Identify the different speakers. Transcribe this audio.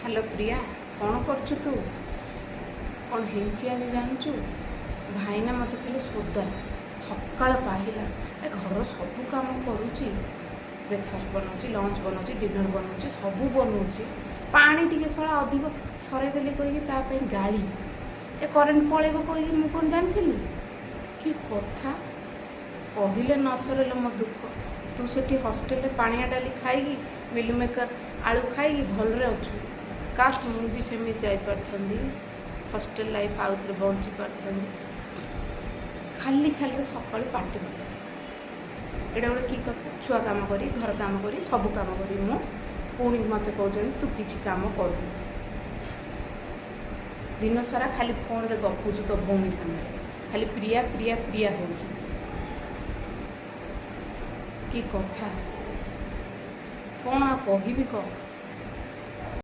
Speaker 1: Hello प्रिया, कौन करछु तू? कौन हेल्ची आनी जानचु? भाईना मत खाली सोदा सकाळ पाहिला ए घर सब काम करुची, ब्रेकफास्ट बनाऊँ, लंच बनाऊँ, डिनर बनाऊँ, सबू बनाऊँ, पानी टिके सला अधिक सरेदेली कहीकि गाड़ी ए करेन्ट पलैब कहीकि मु कौन जानी कि कथा कहले न सरेल मो दुख। तू सेठी हॉस्टेल पानिया डाली खाई मिल मेकर आलू खाई भलरे अच्छु। काश मु भी सेमि जापारि हॉस्टेल लाइफ आउ थे बंची पारि। खाली खाली सका पार्टी एटा गोटे कि कथा, छुआ काम करी घर काम करी सब काम करी मु पुणी मत कहते तू किसी काम कर दिन सारा खाली फोन रे गपुचु तो भौणी सामने खाली प्रिया प्रिया प्रिया हो कि कथा कौन आ कह।